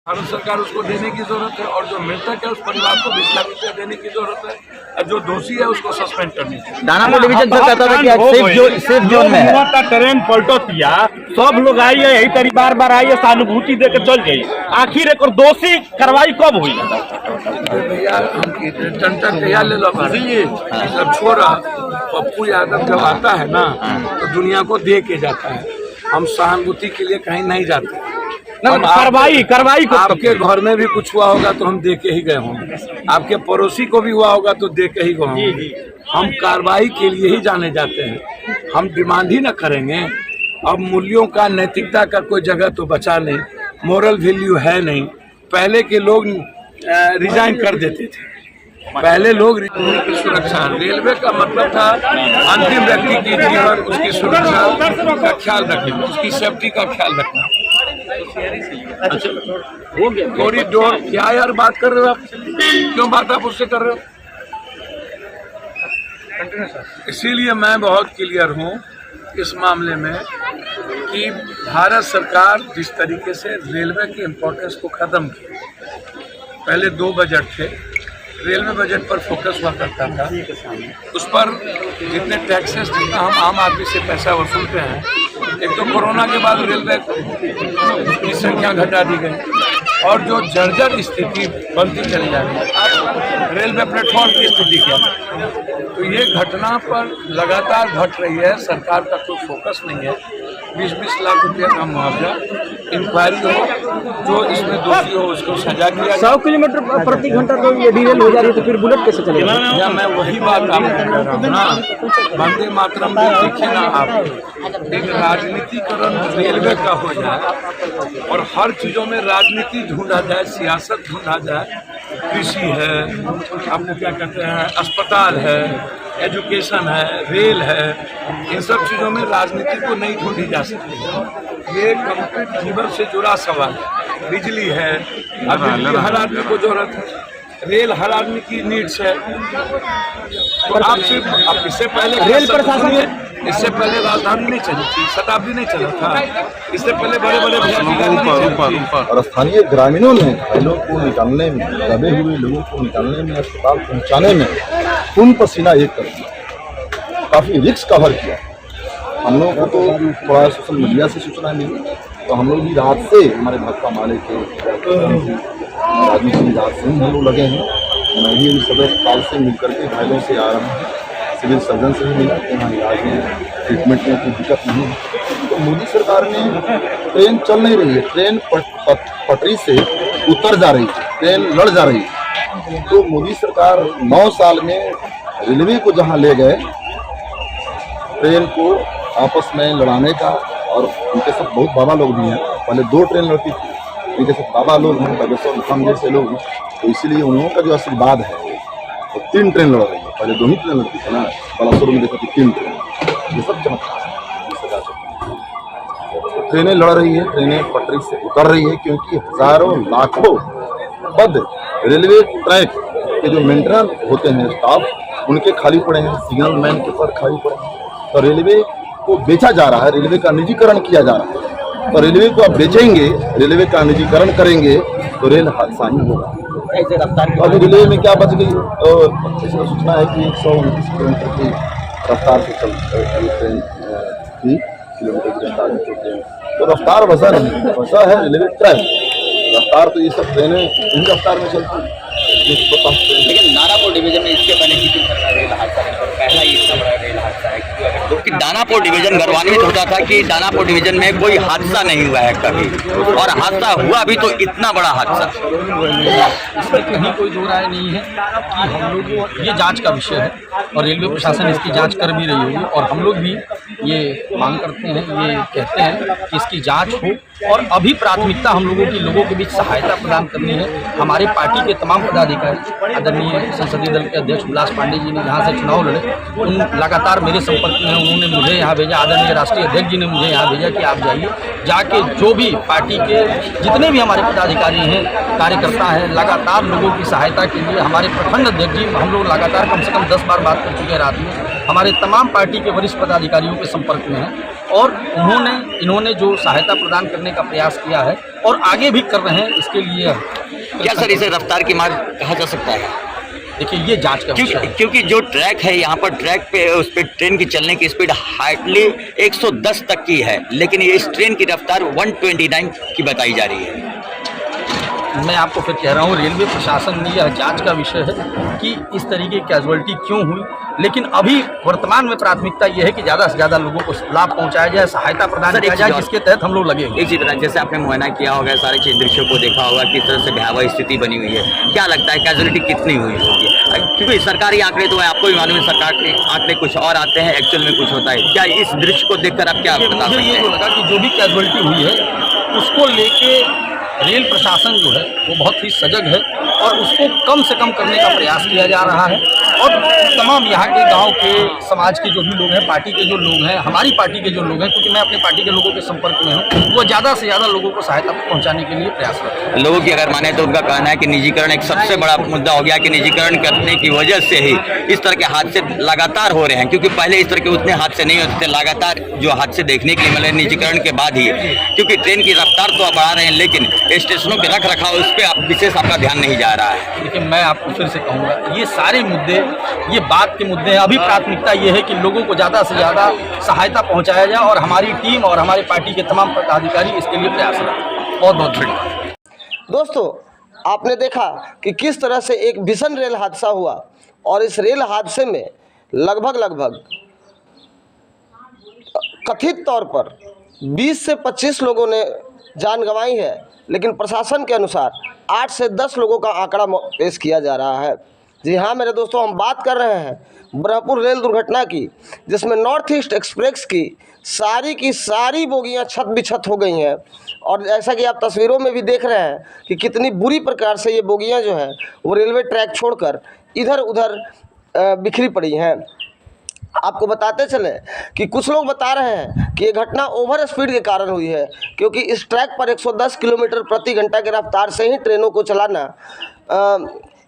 भारत सरकार उसको देने की जरूरत है और जो मृतक है उस परिवार को 20 लाख रुपया देने की जरूरत है और जो दोषी है उसको सस्पेंड करनी चाहिए। दानापुर डिवीजन सर कहता है कि सेफ जोन में है। ट्रेन पलटो दिया, सब लोग आइए यही तरी बार बार आइए सहानुभूति दे के चल जाइए। आखिर एक दोषी कार्रवाई कब हुई? भैया टंटन भैया ले लो सब छोड़ा। पप्पू यादव जब आता है ना तो दुनिया को दे के जाता है। हम सहानुभूति के लिए कहीं नहीं जाते। कार्रवाई आपके घर में भी कुछ हुआ होगा तो हम दे के ही गए होंगे, आपके पड़ोसी को भी हुआ होगा तो दे के ही गए होंगे। हम कार्रवाई के लिए ही जाने जाते हैं, हम डिमांड ही न करेंगे। अब मूल्यों का, नैतिकता का कोई जगह तो बचा नहीं, मोरल वैल्यू है नहीं। पहले के लोग रिजाइन कर देते थे, पहले लोग की सुरक्षा, रेलवे का मतलब था अंतिम व्यक्ति की जीवन, उसकी सुरक्षा का ख्याल रखना, उसकी सेफ्टी का ख्याल रखना। अच्छा हो गया कॉरिडोर क्या यार बात कर रहे हो आप? क्यों बात आप उससे कर रहे हो? इसीलिए मैं बहुत क्लियर हूँ इस मामले में कि भारत सरकार जिस तरीके से रेलवे की इम्पोर्टेंस को ख़त्म की, पहले 2 बजट थे, रेलवे बजट पर फोकस हुआ करता था, उस पर जितने टैक्सेस, जितना हम आम आदमी से पैसा वसूलते हैं, एक तो कोरोना के बाद रेलवे की संख्या घटा दी गई और जो जर्जर स्थिति बनती चली जा रही है। अब रेलवे प्लेटफॉर्म की स्थिति क्या है? तो ये घटना पर लगातार घट रही है, सरकार का कोई फोकस नहीं है। 20-20 लाख रुपये का मुआवजा, इंक्वायरी हो, जो इसमें दोषी हो उसको सजा दिया। 100 किलोमीटर प्रति घंटा तो ये डीजल हो जा रही है, तो फिर बुलेट कैसे चलेगा? या मैं वही बात आपको कह रहा हूँ ना, वंदे मातरम में देखिए ना आप, एक राजनीतिकरण रेलवे का हो जाए और हर चीज़ों में राजनीति ढूंढा जाए, सियासत ढूंढा जाए। कृषि है, आपको क्या कहते हैं, अस्पताल है, एजुकेशन है, रेल है, इन सब चीज़ों में राजनीति को नहीं ढूंढी जा सकती। ये कंप्लीट जीवन से जुड़ा सवाल है। बिजली है, अब बिजली हर आदमी को जरूरत है, रेल हर आदमी की नीड्स है। तो आप सिर्फ इससे पहले रेल प्रशासन, इससे पहले राजधानी नहीं चली थी, शताब्दी नहीं चला था, इससे पहले बड़े बड़े और स्थानीय ग्रामीणों ने घायलों को निकालने में, दबे हुए लोगों को निकालने में, अस्पताल पहुंचाने में खून पसीना एक कर दिया, काफ़ी रिस्क कवर किया। हम लोगों को तो थोड़ा सोशल मीडिया से सूचना मिली, तो हम लोग भी रात से, हमारे भाजपा माले के राजनीति सिंह राज सिंह हम लोग लगे हैं। मैं भी सदर अस्पताल से मिल करके घायलों से आ रहा हूँ, सिविल सर्जन से भी मिला, यहाँ इलाज में, ट्रीटमेंट में कोई दिक्कत नहीं है। तो मोदी सरकार ने, ट्रेन चल नहीं रही है, ट्रेन पटरी से उतर जा रही है, ट्रेन लड़ जा रही है। तो मोदी सरकार 9 साल में रेलवे को जहाँ ले गए, ट्रेन को आपस में लड़ाने का, और उनके साथ बहुत बाबा लोग भी हैं, पहले 2 ट्रेन लड़ती थी, इनके साथ बाबा लोग हैं, बागेश्वर हम जैसे लोग, तो इसलिए उन लोगों का जो आशीर्वाद है, तो 3 ट्रेन लड़ रही है। पहले 2 ही ट्रेन लड़ती थी ना, बालासुर में देखा कि 3 ट्रेन, ये सब चमत्कार ट्रेनें लड़ रही है, ट्रेनें पटरी से उतर रही है, क्योंकि हजारों लाखों पद रेलवे ट्रैक के जो मेंटेनेंस होते हैं स्टाफ, उनके खाली पड़े हैं, सिग्नल मैन के पद खाली पड़े हैं। तो रेलवे को बेचा जा रहा है, रेलवे का निजीकरण किया जा रहा है। तो रेलवे को आप बेचेंगे, रेलवे का निजीकरण करेंगे तो रेल हादसा ही होगा। अभी रेलवे में क्या बच गई, सूचना है कि 129 किलोमीटर की रफ्तार से चल ट्रेन थी, किलोमीटर की रफ्तार में ट्रेन, तो रफ्तार वसा नहीं, वसा है रेलवे ट्रैक। रफ्तार तो ये सब ट्रेनें इसी रफ्तार में चलती है। लेकिन दानापुर डिवीजन में इसके पहले किसी प्रकार रेल हादसा पहला ही इतना बड़ा रेल हादसा है, क्योंकि दानापुर डिवीजन गौरवान्वित होता था कि दानापुर डिवीजन में कोई हादसा नहीं हुआ है कभी, और हादसा हुआ भी तो इतना बड़ा हादसा। इसमें कहीं कोई दो राय नहीं है कि हम लोग, ये जांच का विषय है और रेलवे प्रशासन इसकी जांच कर भी रही होगी, और हम लोग भी ये मांग करते हैं, ये कहते हैं कि इसकी जांच हो। और अभी प्राथमिकता हम लोगों की लोगों के बीच सहायता प्रदान करनी है। हमारे पार्टी के तमाम पदाधिकारी, आदरणीय संसदीय दल के अध्यक्ष विलास पांडे जी ने जहाँ से चुनाव लड़े, उन लगातार मेरे संपर्क में हैं, उन्होंने मुझे यहाँ भेजा, आदरणीय राष्ट्रीय अध्यक्ष जी ने मुझे यहाँ भेजा कि आप जाइए, जाके जो भी पार्टी के जितने भी हमारे पदाधिकारी हैं, कार्यकर्ता हैं, लगातार लोगों की सहायता के लिए, हमारे प्रखंड अध्यक्ष जी, हम लोग लगातार कम से कम 10 बार बात कर चुके हैं रात में, हमारे तमाम पार्टी के वरिष्ठ पदाधिकारियों के संपर्क में हैं और इन्होंने जो सहायता प्रदान करने का प्रयास किया है और आगे भी कर रहे हैं, इसके लिए क्या सर इसे रफ्तार की मार्ग कहा जा सकता है? देखिए ये जांच का विषय है। क्योंकि जो ट्रैक है यहाँ पर, ट्रैक पे उस पर ट्रेन की चलने की स्पीड हार्डली 110 तक की है, लेकिन ये इस ट्रेन की रफ्तार 129 की बताई जा रही है। मैं आपको फिर कह रहा हूँ, रेलवे प्रशासन में यह जांच का विषय है कि इस तरीके की कैजुअलिटी क्यों हुई, लेकिन अभी वर्तमान में प्राथमिकता यह है कि ज़्यादा से ज़्यादा लोगों को लाभ पहुँचाया जाए, सहायता प्रदान किया जाए, जिसके तहत हम लोग लगे हुए। इसी तरह जैसे आपने मुआयना किया होगा, सारे चीज दृश्यों को देखा होगा, किस तरह से भयावह स्थिति बनी हुई है, क्या लगता है कैजुअलिटी कितनी हुई होगी? क्योंकि सरकारी आंकड़े तो है, आपको भी मालूम है, सरकार के आंकड़े कुछ और आते हैं, एक्चुअल में कुछ होता है। क्या इस दृश्य को देखकर आप क्या बता सकते हैं? मुझे ये लगा कि जो भी कैजुअलिटी हुई है उसको लेके रेल प्रशासन जो है वो बहुत ही सजग है और उसको कम से कम करने का प्रयास किया जा रहा है। और तमाम यहाँ के गांव के समाज के जो भी लोग हैं, पार्टी के जो लोग हैं, हमारी पार्टी के जो लोग हैं, क्योंकि मैं अपनी पार्टी के लोगों के संपर्क में हूँ, वो ज़्यादा से ज़्यादा लोगों को सहायता पहुँचाने के लिए प्रयास कर रहे हैं। लोगों की अगर माने तो उनका कहना है कि निजीकरण एक सबसे बड़ा मुद्दा हो गया, कि निजीकरण करने की वजह से ही इस तरह के हादसे लगातार हो रहे हैं, क्योंकि पहले इस तरह के उतने हादसे नहीं होते थे। लगातार जो हादसे देखने के लिए मिले निजीकरण के बाद ही, क्योंकि ट्रेन की रफ्तार तो आप बढ़ा रहे हैं, लेकिन स्टेशनों के रख रखाव उस पर आप विशेष आपका ध्यान नहीं जा रहा है। लेकिन मैं आपको फिर से कहूँगा, ये सारे मुद्दे, ये बात के मुद्दे हैं। अभी प्राथमिकता ये है कि लोगों को ज़्यादा से ज़्यादा सहायता पहुँचाया जाए और हमारी टीम और हमारी पार्टी के तमाम पदाधिकारी इसके लिए प्रयासरत हैं। बहुत बहुत धन्यवाद। दोस्तों, आपने देखा कि किस तरह से एक भीषण रेल हादसा हुआ और इस रेल हादसे में लगभग कथित तौर पर 20 से 25 लोगों ने जान गंवाई है, लेकिन प्रशासन के अनुसार 8 से 10 लोगों का आंकड़ा पेश किया जा रहा है। जी हाँ मेरे दोस्तों, हम बात कर रहे हैं ब्रह्मपुर रेल दुर्घटना की, जिसमें नॉर्थ ईस्ट एक्सप्रेस की सारी बोगियां छत बिछत हो गई हैं। और जैसा कि आप तस्वीरों में भी देख रहे हैं कि कितनी बुरी प्रकार से ये बोगियां जो है वो रेलवे ट्रैक छोड़कर इधर उधर बिखरी पड़ी हैं। आपको बताते चले कि कुछ लोग बता रहे हैं कि ये घटना ओवर स्पीड के कारण हुई है, क्योंकि इस ट्रैक पर 110 किलोमीटर प्रति घंटा की रफ्तार से ही ट्रेनों को चलाना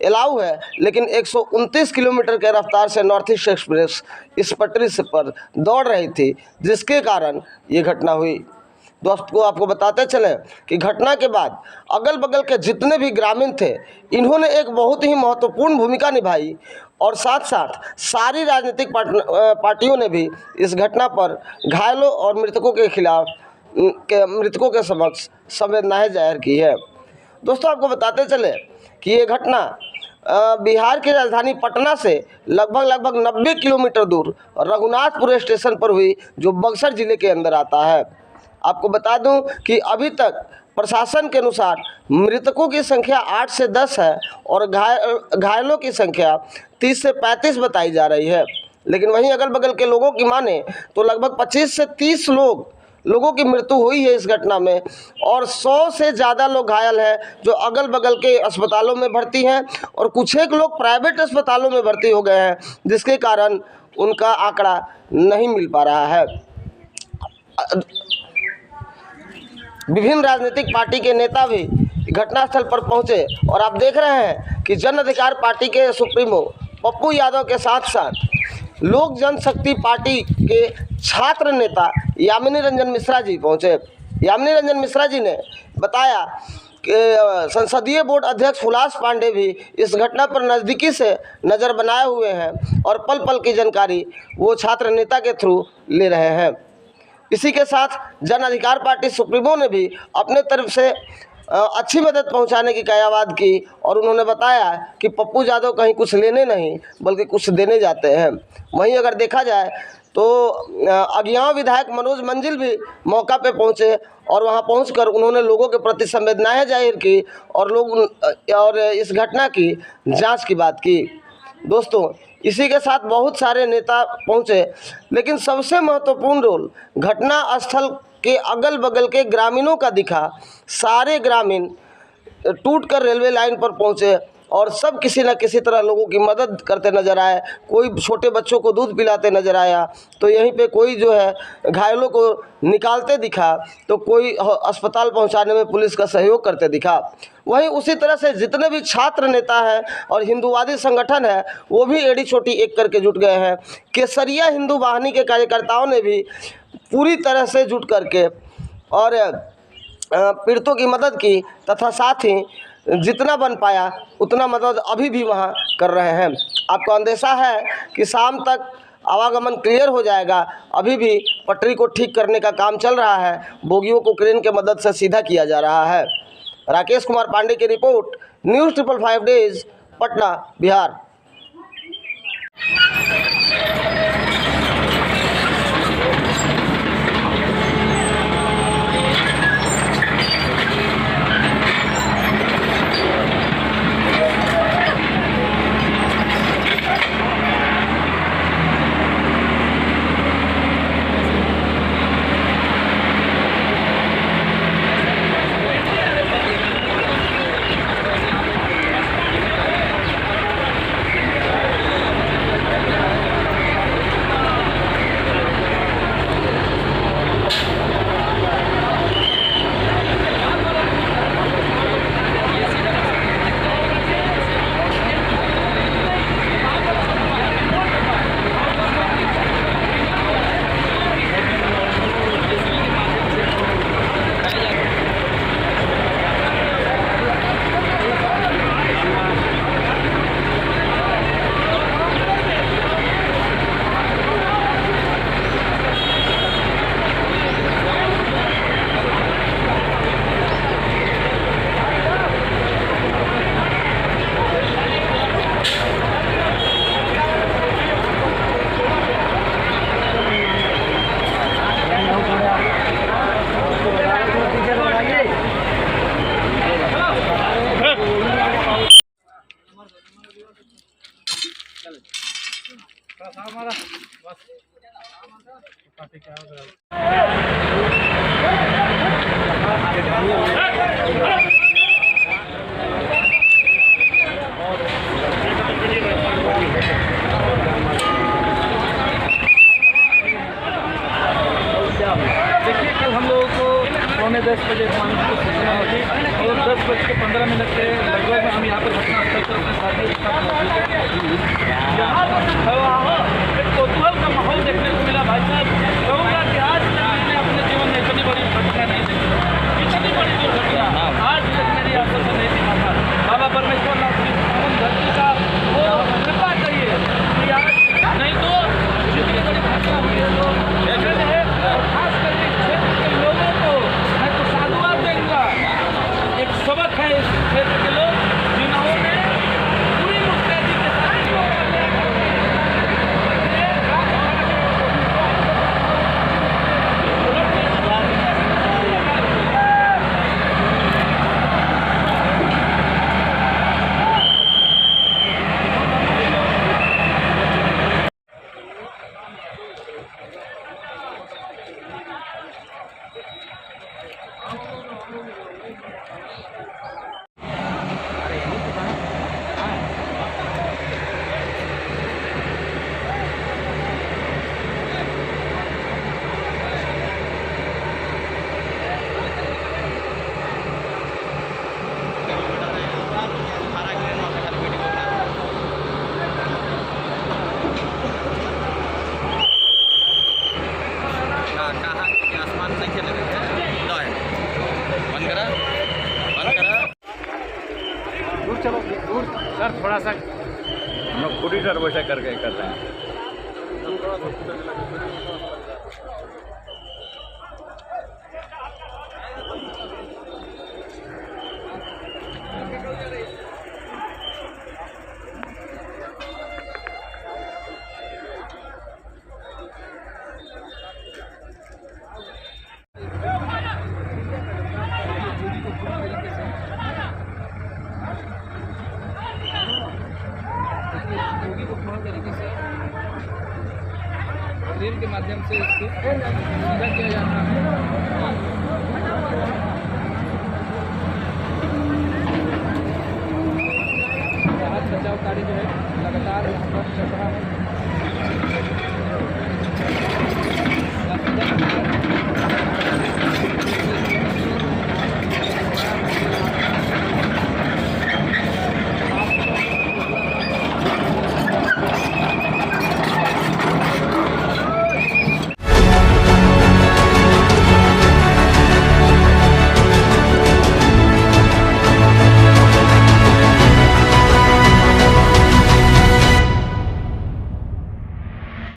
अलाउ है, लेकिन 129 किलोमीटर के रफ्तार से नॉर्थ ईस्ट एक्सप्रेस इस पटरी से पर दौड़ रही थी, जिसके कारण ये घटना हुई। दोस्तों, आपको बताते चलें कि घटना के बाद अगल बगल के जितने भी ग्रामीण थे, इन्होंने एक बहुत ही महत्वपूर्ण भूमिका निभाई और साथ साथ सारी राजनीतिक पार्टियों ने भी इस घटना पर घायलों और मृतकों के समक्ष संवेदनाएं जाहिर की है। दोस्तों, आपको बताते चले कि ये घटना बिहार की राजधानी पटना से लगभग 90 किलोमीटर दूर रघुनाथपुर स्टेशन पर हुई, जो बक्सर जिले के अंदर आता है। आपको बता दूं कि अभी तक प्रशासन के अनुसार मृतकों की संख्या 8 से 10 है और घायलों की संख्या 30 से 35 बताई जा रही है। लेकिन वहीं अगल बगल के लोगों की माने तो लगभग 25 से 30 लोगों की मृत्यु हुई है इस घटना में, और 100 से ज़्यादा लोग घायल हैं जो अगल बगल के अस्पतालों में भर्ती हैं, और कुछ एक लोग प्राइवेट अस्पतालों में भर्ती हो गए हैं, जिसके कारण उनका आंकड़ा नहीं मिल पा रहा है। विभिन्न राजनीतिक पार्टी के नेता भी घटनास्थल पर पहुंचे और आप देख रहे हैं कि जन अधिकार पार्टी के सुप्रीमो पप्पू यादव के साथ साथ लोक जनशक्ति पार्टी के छात्र नेता यामिनी रंजन मिश्रा जी पहुंचे। यामिनी रंजन मिश्रा जी ने बताया कि संसदीय बोर्ड अध्यक्ष हुलास पांडे भी इस घटना पर नज़दीकी से नज़र बनाए हुए हैं और पल पल की जानकारी वो छात्र नेता के थ्रू ले रहे हैं। इसी के साथ जन अधिकार पार्टी सुप्रीमो ने भी अपने तरफ से अच्छी मदद पहुंचाने की कयावाद की और उन्होंने बताया कि पप्पू यादव कहीं कुछ लेने नहीं बल्कि कुछ देने जाते हैं। वहीं अगर देखा जाए तो अगियाँव विधायक मनोज मंजिल भी मौका पे पहुंचे और वहां पहुंचकर उन्होंने लोगों के प्रति संवेदनाएं जाहिर की और इस घटना की जांच की बात की। दोस्तों, इसी के साथ बहुत सारे नेता पहुंचे, लेकिन सबसे महत्वपूर्ण रोल घटना स्थल के अगल बगल के ग्रामीणों का दिखा। सारे ग्रामीण टूटकर रेलवे लाइन पर पहुंचे और सब किसी न किसी तरह लोगों की मदद करते नजर आए। कोई छोटे बच्चों को दूध पिलाते नजर आया, तो यहीं पे कोई जो है घायलों को निकालते दिखा, तो कोई अस्पताल पहुंचाने में पुलिस का सहयोग करते दिखा। वहीं उसी तरह से जितने भी छात्र नेता हैं और हिंदूवादी संगठन है, वो भी एड़ी छोटी एक करके जुट गए हैं। केसरिया हिंदू वाहिनी के कार्यकर्ताओं ने भी पूरी तरह से जुट करके और पीड़ितों की मदद की तथा साथ ही जितना बन पाया उतना मदद अभी भी वहाँ कर रहे हैं। आपको अंदेशा है कि शाम तक आवागमन क्लियर हो जाएगा। अभी भी पटरी को ठीक करने का काम चल रहा है, बोगियों को क्रेन के मदद से सीधा किया जा रहा है। राकेश कुमार पांडे की report, news 555 days, Patna, Bihar. देखिए, कल हम लोगों को 9:10 बजे मानव को सूचना मिली और 10:15 पे लगभग हम यहाँ पर घटनास्थल पर अपने साथियों के साथ मौजूद हैं। यहाँ पर एक कौतूहल का माहौल देखने को मिला। भाई साहब, कहूँगा कि आज तक मैंने अपने जीवन में इतनी बड़ी घटना नहीं देखी, इतनी बड़ी दुर्घटना आज तक मेरी आंखों से नहीं दिखा था। बाबा परमेश्वर नाथ की धरती का वो कृपा चाहिए कि आज नहीं तो जितनी बड़ी घटना हुई है तो है, और खास करके क्षेत्र के लोगों को मैं तो साधुवाद देंगे। एक सबक है इस क्षेत्र के लोग जिन्होंने पूरी मुस्तैदी के साथ सर थोड़ा सा हम लोग खुद ही सर वैसा करके कर रहे हैं। ट्रेन के माध्यम से इसको सीधा किया जाता है। राहत बचाव कार्य जो है लगातार यहाँ पर चल रहा है।